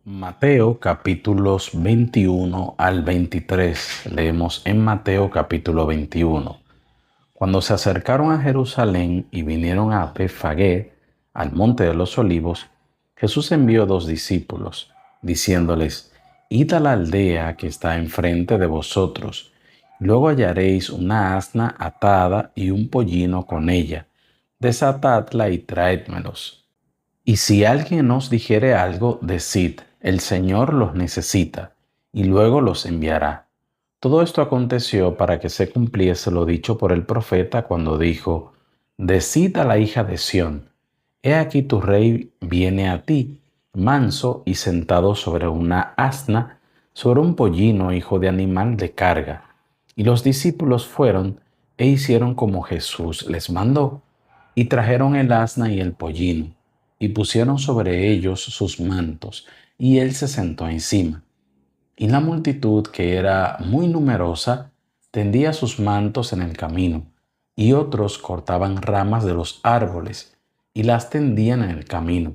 Mateo capítulos 21 al 23. Leemos en Mateo capítulo 21. Cuando se acercaron a Jerusalén y vinieron a Betfagé, al monte de los olivos, Jesús envió 2 discípulos, diciéndoles: Id a la aldea que está enfrente de vosotros, y luego hallaréis una asna atada y un pollino con ella. Desatadla y traédmelos. Y si alguien os dijere algo, decid: el Señor los necesita, y luego los enviará. Todo esto aconteció para que se cumpliese lo dicho por el profeta cuando dijo: Decid a la hija de Sión: He aquí tu rey viene a ti, manso y sentado sobre una asna, sobre un pollino, hijo de animal de carga. Y los discípulos fueron e hicieron como Jesús les mandó, y trajeron el asna y el pollino, y pusieron sobre ellos sus mantos, y él se sentó encima. Y la multitud, que era muy numerosa, tendía sus mantos en el camino, y otros cortaban ramas de los árboles, y las tendían en el camino.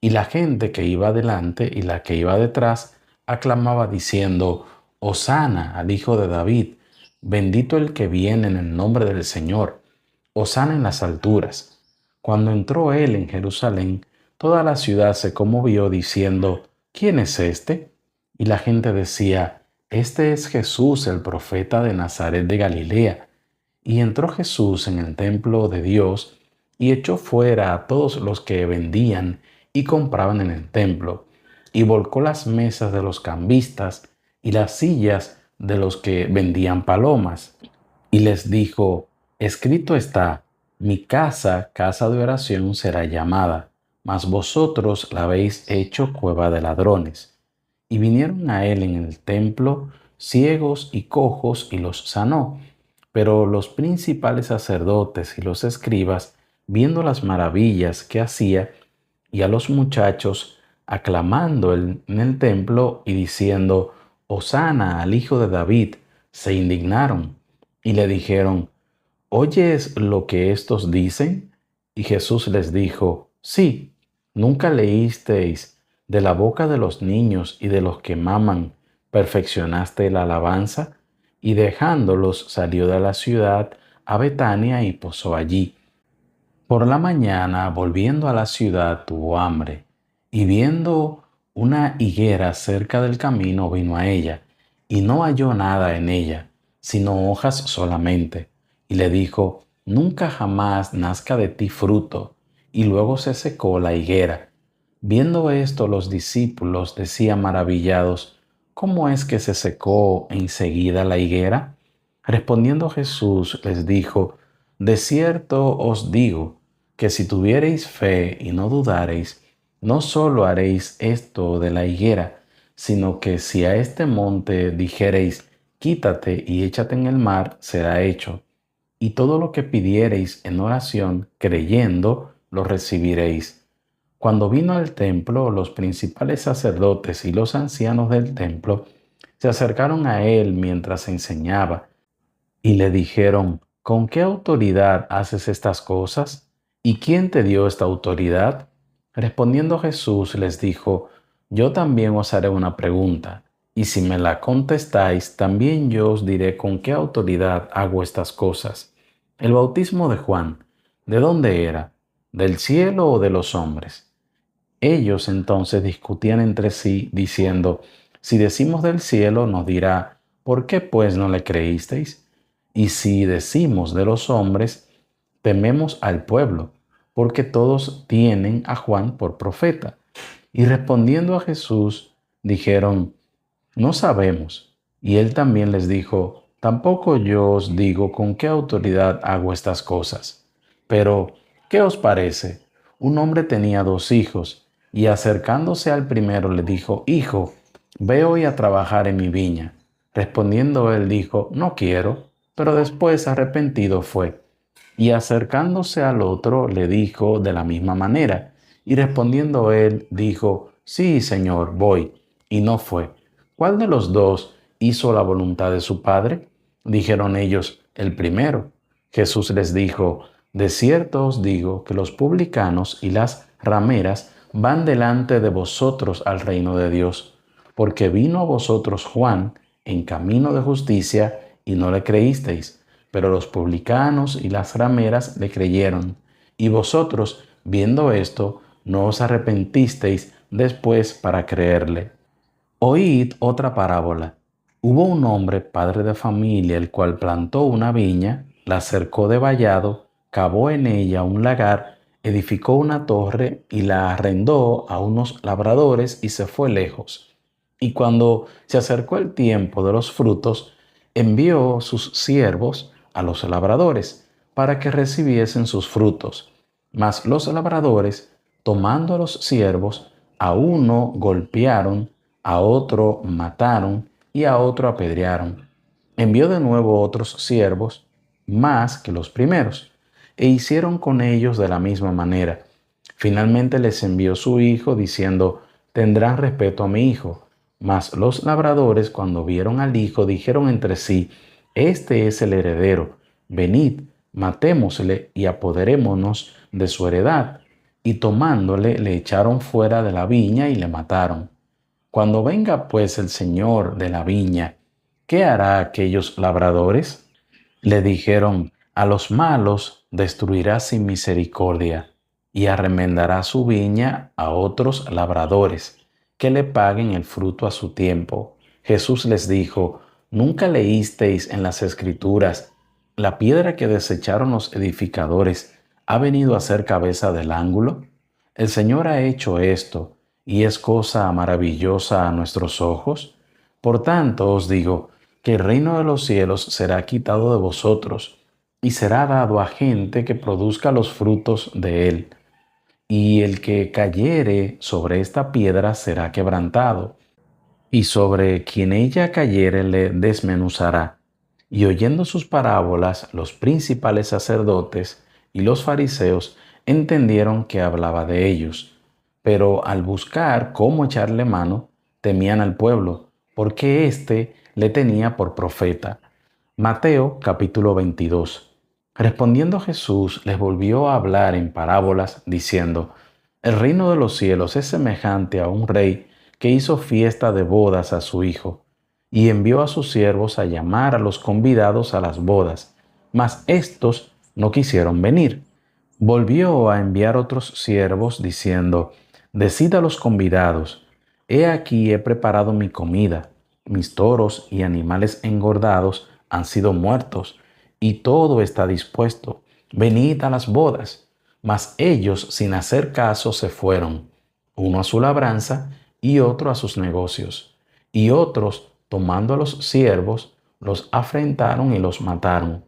Y la gente que iba delante y la que iba detrás aclamaba diciendo: Hosana al Hijo de David, bendito el que viene en el nombre del Señor, Hosana en las alturas. Cuando entró él en Jerusalén, toda la ciudad se conmovió diciendo: ¿Quién es este? Y la gente decía: Este es Jesús, el profeta de Nazaret de Galilea. Y entró Jesús en el templo de Dios y echó fuera a todos los que vendían y compraban en el templo, y volcó las mesas de los cambistas y las sillas de los que vendían palomas. Y les dijo: Escrito está: mi casa, casa de oración será llamada, mas vosotros la habéis hecho cueva de ladrones. Y vinieron a él en el templo ciegos y cojos y los sanó. Pero los principales sacerdotes y los escribas, viendo las maravillas que hacía, y a los muchachos aclamando en el templo y diciendo: Hosana al Hijo de David, se indignaron y le dijeron: ¿Oyes lo que estos dicen? Y Jesús les dijo: Sí, ¿nunca leísteis: de la boca de los niños y de los que maman perfeccionaste la alabanza? Y dejándolos salió de la ciudad a Betania y posó allí. Por la mañana, volviendo a la ciudad, tuvo hambre, y viendo una higuera cerca del camino, vino a ella, y no halló nada en ella, sino hojas solamente, y le dijo: Nunca jamás nazca de ti fruto. Y luego se secó la higuera. Viendo esto, los discípulos decían maravillados: ¿Cómo es que se secó enseguida la higuera? Respondiendo Jesús les dijo: De cierto os digo, que si tuviereis fe y no dudareis, no solo haréis esto de la higuera, sino que si a este monte dijereis: Quítate y échate en el mar, será hecho. Y todo lo que pidiereis en oración, creyendo, lo recibiréis. Cuando vino al templo, los principales sacerdotes y los ancianos del templo se acercaron a él mientras enseñaba y le dijeron: ¿Con qué autoridad haces estas cosas? ¿Y quién te dio esta autoridad? Respondiendo Jesús les dijo: Yo también os haré una pregunta, y si me la contestáis, también yo os diré con qué autoridad hago estas cosas. El bautismo de Juan, ¿de dónde era? ¿Del cielo o de los hombres? Ellos entonces discutían entre sí, diciendo: Si decimos del cielo, nos dirá: ¿Por qué pues no le creísteis? Y si decimos de los hombres, tememos al pueblo, porque todos tienen a Juan por profeta. Y respondiendo a Jesús, dijeron: No sabemos. Y él también les dijo: Tampoco yo os digo con qué autoridad hago estas cosas. Pero, ¿qué os parece? Un hombre tenía 2 hijos, y acercándose al primero le dijo: Hijo, ve hoy a trabajar en mi viña. Respondiendo él dijo: No quiero. Pero después arrepentido fue. Y acercándose al otro le dijo de la misma manera. Y respondiendo él dijo: Sí, Señor, voy. Y no fue. ¿Cuál de los dos hizo la voluntad de su padre? Dijeron ellos: El primero. Jesús les dijo: De cierto os digo que los publicanos y las rameras van delante de vosotros al reino de Dios, porque vino a vosotros Juan en camino de justicia y no le creísteis, pero los publicanos y las rameras le creyeron. Y vosotros, viendo esto, no os arrepentisteis después para creerle. Oíd otra parábola. Hubo un hombre, padre de familia, el cual plantó una viña, la cercó de vallado, cavó en ella un lagar, edificó una torre y la arrendó a unos labradores y se fue lejos. Y cuando se acercó el tiempo de los frutos, envió sus siervos a los labradores para que recibiesen sus frutos. Mas los labradores, tomando a los siervos, a uno golpearon, a otro mataron y a otro apedrearon. Envió de nuevo otros siervos, más que los primeros, e hicieron con ellos de la misma manera. Finalmente les envió su hijo, diciendo, tendrán respeto a mi hijo. Mas los labradores, cuando vieron al hijo, dijeron entre sí, este es el heredero, venid, matémosle y apoderémonos de su heredad. Y tomándole, le echaron fuera de la viña y le mataron. Cuando venga pues el señor de la viña, ¿qué hará aquellos labradores? Le dijeron, a los malos destruirá sin misericordia y arremendará su viña a otros labradores, que le paguen el fruto a su tiempo. Jesús les dijo, ¿nunca leísteis en las Escrituras, la piedra que desecharon los edificadores ha venido a ser cabeza del ángulo? El Señor ha hecho esto, y es cosa maravillosa a nuestros ojos. Por tanto os digo que el reino de los cielos será quitado de vosotros, y será dado a gente que produzca los frutos de él. Y el que cayere sobre esta piedra será quebrantado, y sobre quien ella cayere le desmenuzará. Y oyendo sus parábolas, los principales sacerdotes y los fariseos entendieron que hablaba de ellos. Pero al buscar cómo echarle mano, temían al pueblo, porque éste le tenía por profeta. Mateo capítulo 22. Respondiendo Jesús les volvió a hablar en parábolas, diciendo, el reino de los cielos es semejante a un rey que hizo fiesta de bodas a su hijo, y envió a sus siervos a llamar a los convidados a las bodas, mas éstos no quisieron venir. Volvió a enviar otros siervos, diciendo, decid a los convidados, he aquí he preparado mi comida, mis toros y animales engordados han sido muertos, y todo está dispuesto, venid a las bodas. Mas ellos, sin hacer caso, se fueron, uno a su labranza y otro a sus negocios. Y otros, tomando a los siervos, los afrentaron y los mataron.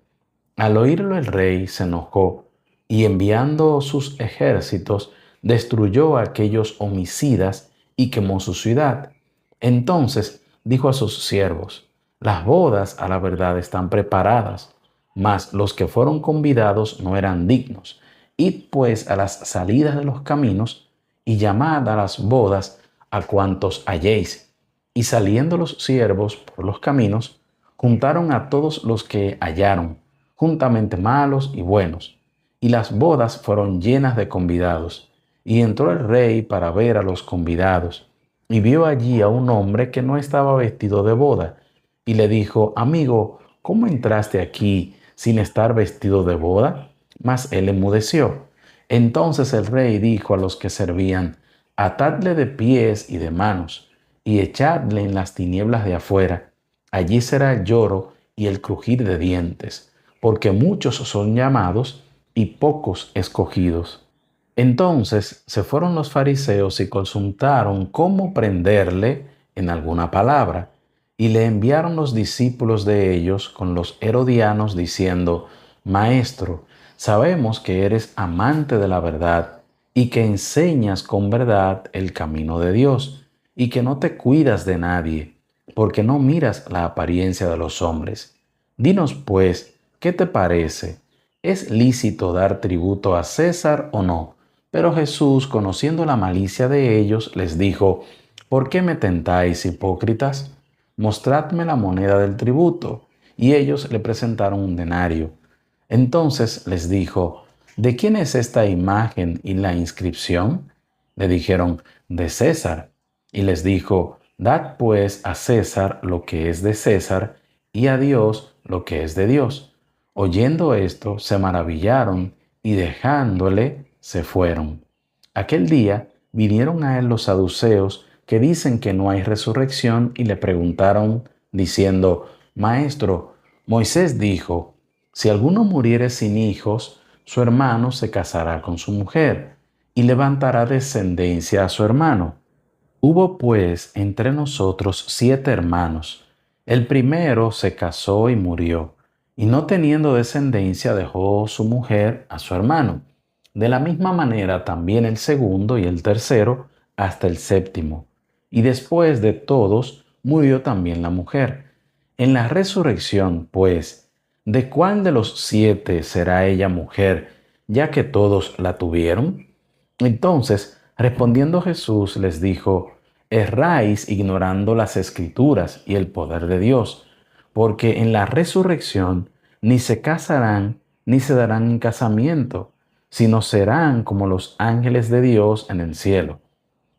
Al oírlo el rey se enojó y enviando sus ejércitos, destruyó a aquellos homicidas y quemó su ciudad. Entonces dijo a sus siervos, las bodas a la verdad están preparadas, mas los que fueron convidados no eran dignos. Id pues a las salidas de los caminos y llamad a las bodas a cuantos halléis. Y saliendo los siervos por los caminos, juntaron a todos los que hallaron, juntamente malos y buenos. Y las bodas fueron llenas de convidados. Y entró el rey para ver a los convidados, y vio allí a un hombre que no estaba vestido de boda, y le dijo, amigo, ¿cómo entraste aquí sin estar vestido de boda? Mas él enmudeció. Entonces el rey dijo a los que servían, atadle de pies y de manos, y echadle en las tinieblas de afuera. Allí será el lloro y el crujir de dientes, porque muchos son llamados y pocos escogidos. Entonces se fueron los fariseos y consultaron cómo prenderle en alguna palabra, y le enviaron los discípulos de ellos con los herodianos diciendo, Maestro, sabemos que eres amante de la verdad y que enseñas con verdad el camino de Dios y que no te cuidas de nadie, porque no miras la apariencia de los hombres. Dinos pues, ¿qué te parece? ¿Es lícito dar tributo a César o no? Pero Jesús, conociendo la malicia de ellos, les dijo, ¿por qué me tentáis, hipócritas? Mostradme la moneda del tributo. Y ellos le presentaron un denario. Entonces les dijo, ¿de quién es esta imagen y la inscripción? Le dijeron, de César. Y les dijo, dad pues a César lo que es de César y a Dios lo que es de Dios. Oyendo esto, se maravillaron y dejándole, se fueron. Aquel día vinieron a él los saduceos que dicen que no hay resurrección y le preguntaron, diciendo, Maestro, Moisés dijo, si alguno muriere sin hijos, su hermano se casará con su mujer y levantará descendencia a su hermano. Hubo pues entre nosotros 7 hermanos. El primero se casó y murió, y no teniendo descendencia dejó su mujer a su hermano. De la misma manera también el segundo y el tercero hasta el séptimo. Y después de todos murió también la mujer. En la resurrección, pues, ¿de cuál de los 7 será ella mujer, ya que todos la tuvieron? Entonces, respondiendo Jesús, les dijo, erráis ignorando las Escrituras y el poder de Dios, porque en la resurrección ni se casarán ni se darán en casamiento, sino serán como los ángeles de Dios en el cielo.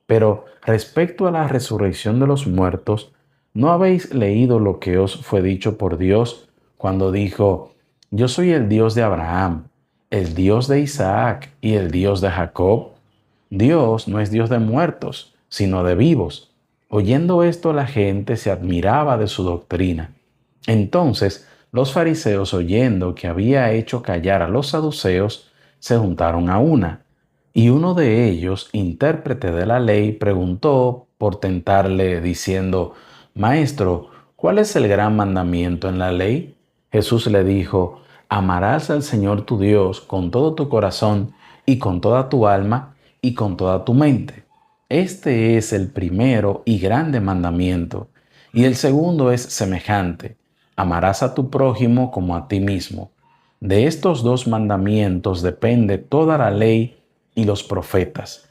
Pero respecto a la resurrección de los muertos, ¿no habéis leído lo que os fue dicho por Dios cuando dijo, yo soy el Dios de Abraham, el Dios de Isaac y el Dios de Jacob? Dios no es Dios de muertos, sino de vivos. Oyendo esto, la gente se admiraba de su doctrina. Entonces, los fariseos, oyendo que había hecho callar a los saduceos, se juntaron a una. Y uno de ellos, intérprete de la ley, preguntó por tentarle, diciendo, Maestro, ¿cuál es el gran mandamiento en la ley? Jesús le dijo, amarás al Señor tu Dios con todo tu corazón y con toda tu alma y con toda tu mente. Este es el primero y grande mandamiento. Y el segundo es semejante, amarás a tu prójimo como a ti mismo. De estos 2 mandamientos depende toda la ley y los profetas.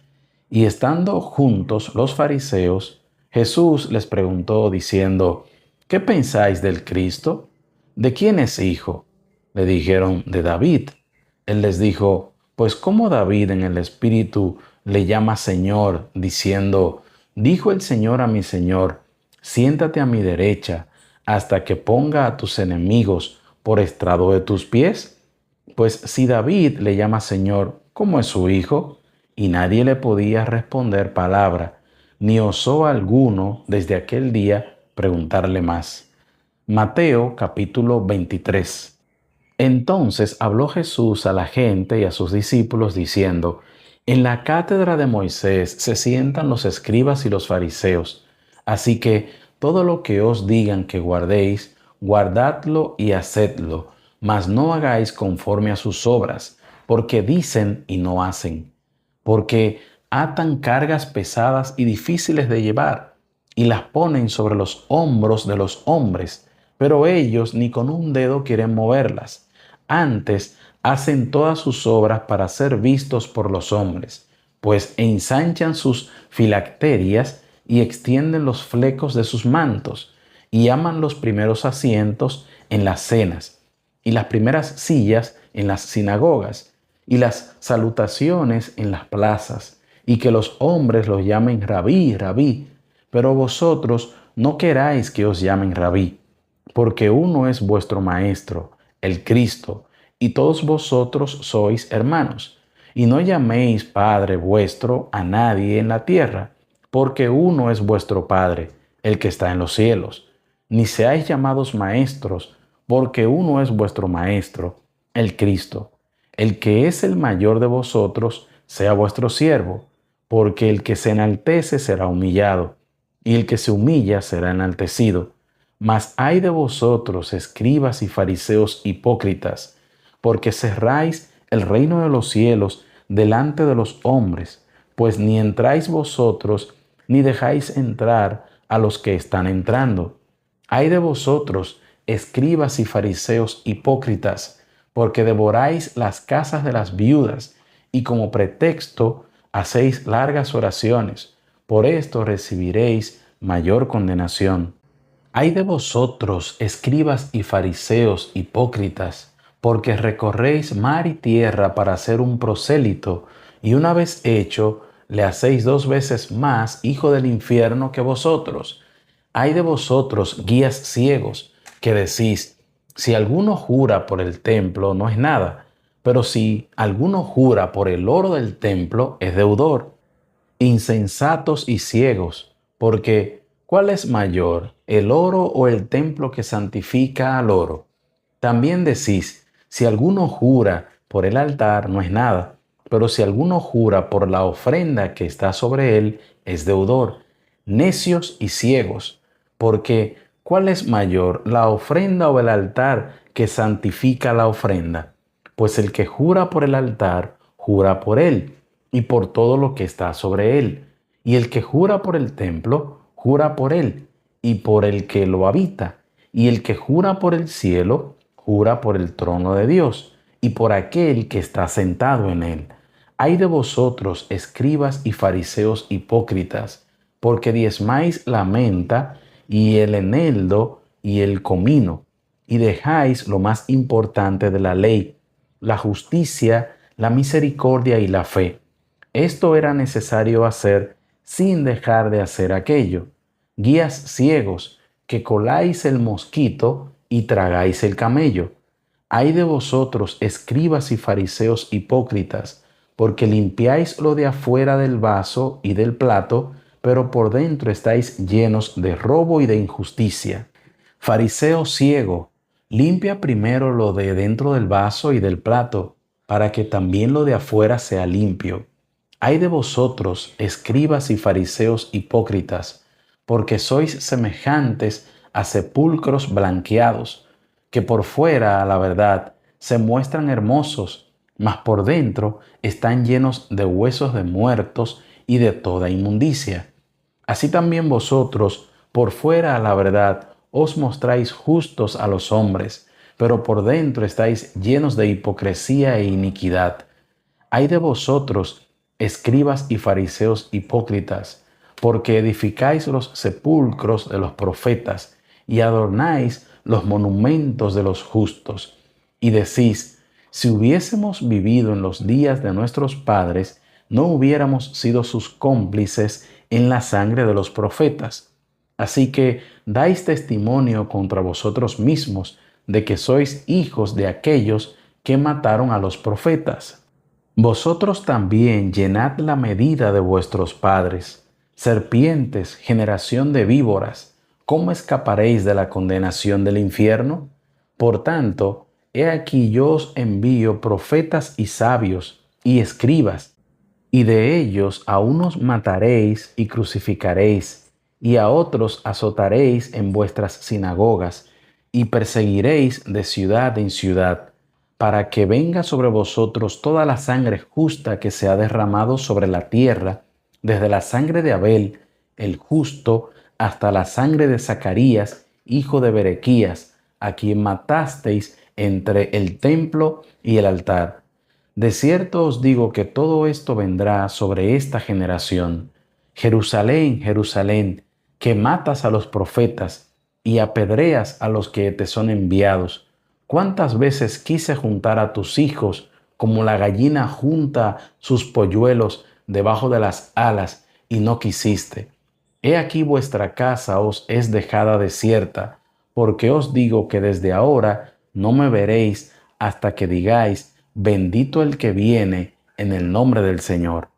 Y estando juntos los fariseos, Jesús les preguntó diciendo, ¿qué pensáis del Cristo? ¿De quién es hijo? Le dijeron, de David. Él les dijo, pues ¿cómo David en el Espíritu le llama Señor, diciendo, dijo el Señor a mi Señor, siéntate a mi derecha, hasta que ponga a tus enemigos por estrado de tus pies? Pues si David le llama Señor, ¿cómo es su hijo? Y nadie le podía responder palabra, ni osó alguno desde aquel día preguntarle más. Mateo capítulo 23. Entonces habló Jesús a la gente y a sus discípulos diciendo, en la cátedra de Moisés se sientan los escribas y los fariseos, así que todo lo que os digan que guardéis, guardadlo y hacedlo, mas no hagáis conforme a sus obras, porque dicen y no hacen, porque atan cargas pesadas y difíciles de llevar, y las ponen sobre los hombros de los hombres, pero ellos ni con un dedo quieren moverlas. Antes hacen todas sus obras para ser vistos por los hombres, pues ensanchan sus filacterias y extienden los flecos de sus mantos, y aman los primeros asientos en las cenas, y las primeras sillas en las sinagogas, y las salutaciones en las plazas, y que los hombres los llamen rabí, rabí, pero vosotros no queráis que os llamen rabí, porque uno es vuestro Maestro, el Cristo, y todos vosotros sois hermanos. Y no llaméis Padre vuestro a nadie en la tierra, porque uno es vuestro Padre, el que está en los cielos. Ni seáis llamados maestros, porque uno es vuestro Maestro, el Cristo. El que es el mayor de vosotros sea vuestro siervo, porque el que se enaltece será humillado, y el que se humilla será enaltecido. Mas ay de vosotros, escribas y fariseos hipócritas, porque cerráis el reino de los cielos delante de los hombres, pues ni entráis vosotros, ni dejáis entrar a los que están entrando. Ay de vosotros, escribas y fariseos hipócritas, porque devoráis las casas de las viudas, y como pretexto hacéis largas oraciones. Por esto recibiréis mayor condenación. Ay de vosotros, escribas y fariseos hipócritas, porque recorréis mar y tierra para hacer un prosélito, y una vez hecho, le hacéis 2 veces más hijo del infierno que vosotros. Ay de vosotros, guías ciegos, que decís, si alguno jura por el templo, no es nada, pero si alguno jura por el oro del templo, es deudor. Insensatos y ciegos, porque ¿cuál es mayor, el oro o el templo que santifica al oro? También decís, si alguno jura por el altar, no es nada, pero si alguno jura por la ofrenda que está sobre él, es deudor. Necios y ciegos, porque ¿cuál es mayor, la ofrenda o el altar que santifica la ofrenda? Pues el que jura por el altar, jura por él y por todo lo que está sobre él. Y el que jura por el templo, jura por él y por el que lo habita. Y el que jura por el cielo, jura por el trono de Dios y por aquel que está sentado en él. Ay de vosotros, escribas y fariseos hipócritas, porque diezmáis la menta y el eneldo y el comino, y dejáis lo más importante de la ley, la justicia, la misericordia y la fe. Esto era necesario hacer sin dejar de hacer aquello. Guías ciegos, que coláis el mosquito y tragáis el camello. Ay de vosotros, escribas y fariseos hipócritas, porque limpiáis lo de afuera del vaso y del plato, pero por dentro estáis llenos de robo y de injusticia. Fariseo ciego, limpia primero lo de dentro del vaso y del plato, para que también lo de afuera sea limpio. Ay de vosotros, escribas y fariseos hipócritas, porque sois semejantes a sepulcros blanqueados, que por fuera, a la verdad, se muestran hermosos, mas por dentro están llenos de huesos de muertos y de toda inmundicia. Así también vosotros, por fuera, a la verdad, os mostráis justos a los hombres, pero por dentro estáis llenos de hipocresía e iniquidad. Ay de vosotros, escribas y fariseos hipócritas, porque edificáis los sepulcros de los profetas y adornáis los monumentos de los justos. Y decís, si hubiésemos vivido en los días de nuestros padres, no hubiéramos sido sus cómplices en la sangre de los profetas. Así que dais testimonio contra vosotros mismos de que sois hijos de aquellos que mataron a los profetas. Vosotros también llenad la medida de vuestros padres. Serpientes, generación de víboras, ¿cómo escaparéis de la condenación del infierno? Por tanto, he aquí yo os envío profetas y sabios y escribas, y de ellos a unos mataréis y crucificaréis, y a otros azotaréis en vuestras sinagogas, y perseguiréis de ciudad en ciudad, para que venga sobre vosotros toda la sangre justa que se ha derramado sobre la tierra, desde la sangre de Abel, el justo, hasta la sangre de Zacarías, hijo de Berequías, a quien matasteis entre el templo y el altar. De cierto os digo que todo esto vendrá sobre esta generación. Jerusalén, Jerusalén, que matas a los profetas y apedreas a los que te son enviados. ¿Cuántas veces quise juntar a tus hijos como la gallina junta sus polluelos debajo de las alas y no quisiste? He aquí vuestra casa os es dejada desierta, porque os digo que desde ahora no me veréis hasta que digáis, bendito el que viene en el nombre del Señor.